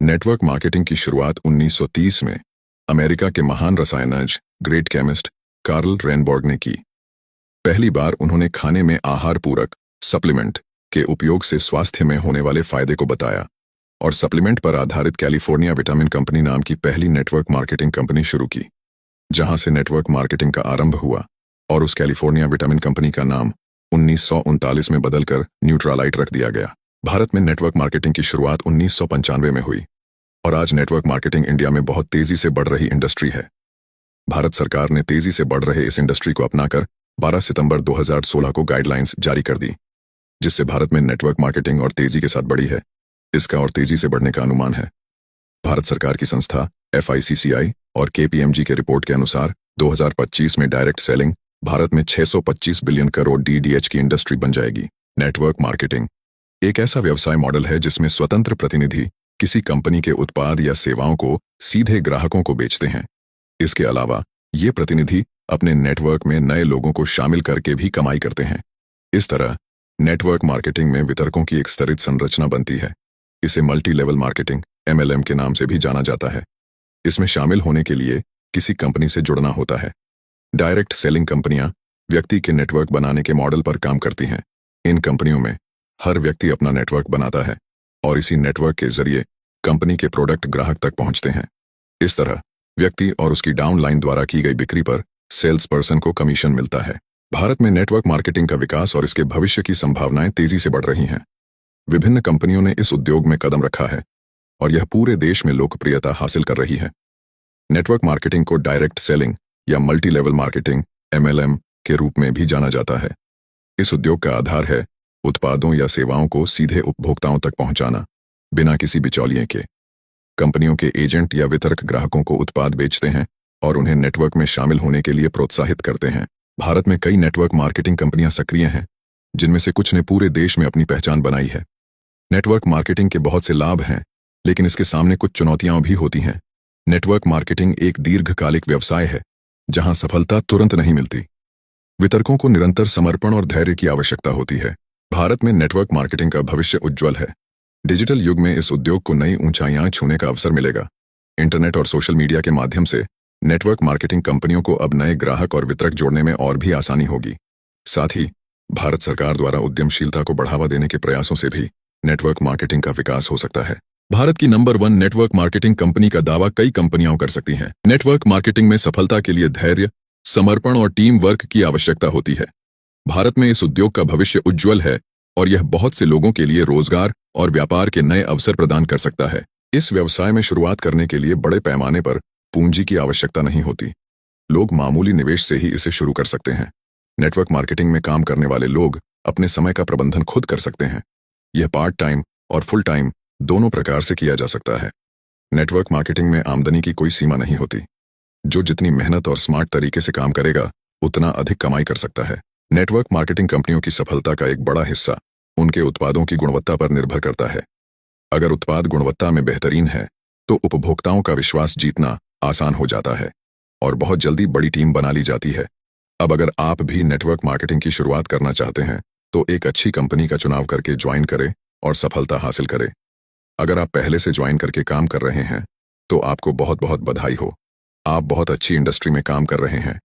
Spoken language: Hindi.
नेटवर्क मार्केटिंग की शुरुआत 1930 में अमेरिका के महान रसायनज्ञ ग्रेट केमिस्ट कार्ल रेनबॉर्ग ने की। पहली बार उन्होंने खाने में आहार पूरक सप्लीमेंट के उपयोग से स्वास्थ्य में होने वाले फायदे को बताया और सप्लीमेंट पर आधारित कैलिफोर्निया विटामिन कंपनी नाम की पहली नेटवर्क मार्केटिंग कंपनी शुरू की, जहां से नेटवर्क मार्केटिंग का आरंभ हुआ और उस कैलिफोर्निया विटामिन कंपनी का नाम 1939 में बदलकर न्यूट्रालाइट रख दिया गया। भारत में नेटवर्क मार्केटिंग की शुरुआत 1995 में हुई और आज नेटवर्क मार्केटिंग इंडिया में बहुत तेजी से बढ़ रही इंडस्ट्री है। भारत सरकार ने तेजी से बढ़ रहे इस इंडस्ट्री को अपनाकर 12 सितंबर 2016 को गाइडलाइंस जारी कर दी, जिससे भारत में नेटवर्क मार्केटिंग और तेजी के साथ बढ़ी है। इसका और तेजी से बढ़ने का अनुमान है। भारत सरकार की संस्था FICCI और KPMG के रिपोर्ट के अनुसार 2025 में डायरेक्ट सेलिंग भारत में 625 बिलियन करोड़ DDH की इंडस्ट्री बन जाएगी। नेटवर्क मार्केटिंग एक ऐसा व्यवसाय मॉडल है जिसमें स्वतंत्र प्रतिनिधि किसी कंपनी के उत्पाद या सेवाओं को सीधे ग्राहकों को बेचते हैं। इसके अलावा ये प्रतिनिधि अपने नेटवर्क में नए लोगों को शामिल करके भी कमाई करते हैं। इस तरह नेटवर्क मार्केटिंग में वितरकों की एक स्तरित संरचना बनती है। इसे मल्टी लेवल मार्केटिंग MLM के नाम से भी जाना जाता है। इसमें शामिल होने के लिए किसी कंपनी से जुड़ना होता है। डायरेक्ट सेलिंग कंपनियां व्यक्ति के नेटवर्क बनाने के मॉडल पर काम करती हैं। इन कंपनियों में हर व्यक्ति अपना नेटवर्क बनाता है और इसी नेटवर्क के जरिए कंपनी के प्रोडक्ट ग्राहक तक पहुंचते हैं। इस तरह व्यक्ति और उसकी डाउनलाइन द्वारा की गई बिक्री पर सेल्स पर्सन को कमीशन मिलता है। भारत में नेटवर्क मार्केटिंग का विकास और इसके भविष्य की संभावनाएं तेजी से बढ़ रही हैं। विभिन्न कंपनियों ने इस उद्योग में कदम रखा है और यह पूरे देश में लोकप्रियता हासिल कर रही है। नेटवर्क मार्केटिंग को डायरेक्ट सेलिंग या मल्टी लेवल मार्केटिंग MLM के रूप में भी जाना जाता है। इस उद्योग का आधार है उत्पादों या सेवाओं को सीधे उपभोक्ताओं तक पहुंचाना, बिना किसी बिचौलिए के। कंपनियों के एजेंट या वितरक ग्राहकों को उत्पाद बेचते हैं और उन्हें नेटवर्क में शामिल होने के लिए प्रोत्साहित करते हैं। भारत में कई नेटवर्क मार्केटिंग कंपनियां सक्रिय हैं, जिनमें से कुछ ने पूरे देश में अपनी पहचान बनाई है। नेटवर्क मार्केटिंग के बहुत से लाभ हैं, लेकिन इसके सामने कुछ चुनौतियां भी होती हैं। नेटवर्क मार्केटिंग एक दीर्घकालिक व्यवसाय है, जहां सफलता तुरंत नहीं मिलती। वितरकों को निरंतर समर्पण और धैर्य की आवश्यकता होती है। भारत में नेटवर्क मार्केटिंग का भविष्य उज्जवल है। डिजिटल युग में इस उद्योग को नई ऊंचाइयां छूने का अवसर मिलेगा। इंटरनेट और सोशल मीडिया के माध्यम से नेटवर्क मार्केटिंग कंपनियों को अब नए ग्राहक और वितरक जोड़ने में और भी आसानी होगी। साथ ही भारत सरकार द्वारा उद्यमशीलता को बढ़ावा देने के प्रयासों से भी नेटवर्क मार्केटिंग का विकास हो सकता है। भारत की नंबर 1 नेटवर्क मार्केटिंग कंपनी का दावा कई कंपनियां कर सकती हैं। नेटवर्क मार्केटिंग में सफलता के लिए धैर्य, समर्पण और टीम वर्क की आवश्यकता होती है। भारत में इस उद्योग का भविष्य उज्जवल है और यह बहुत से लोगों के लिए रोजगार और व्यापार के नए अवसर प्रदान कर सकता है। इस व्यवसाय में शुरुआत करने के लिए बड़े पैमाने पर पूंजी की आवश्यकता नहीं होती। लोग मामूली निवेश से ही इसे शुरू कर सकते हैं। नेटवर्क मार्केटिंग में काम करने वाले लोग अपने समय का प्रबंधन खुद कर सकते हैं। यह पार्ट टाइम और फुल टाइम दोनों प्रकार से किया जा सकता है। नेटवर्क मार्केटिंग में आमदनी की कोई सीमा नहीं होती। जो जितनी मेहनत और स्मार्ट तरीके से काम करेगा, उतना अधिक कमाई कर सकता है। नेटवर्क मार्केटिंग कंपनियों की सफलता का एक बड़ा हिस्सा उनके उत्पादों की गुणवत्ता पर निर्भर करता है। अगर उत्पाद गुणवत्ता में बेहतरीन है, तो उपभोक्ताओं का विश्वास जीतना आसान हो जाता है और बहुत जल्दी बड़ी टीम बना ली जाती है। अब अगर आप भी नेटवर्क मार्केटिंग की शुरुआत करना चाहते हैं, तो एक अच्छी कंपनी का चुनाव करके ज्वाइन करें और सफलता हासिल करें। अगर आप पहले से ज्वाइन करके काम कर रहे हैं, तो आपको बहुत बहुत बधाई हो। आप बहुत अच्छी इंडस्ट्री में काम कर रहे हैं।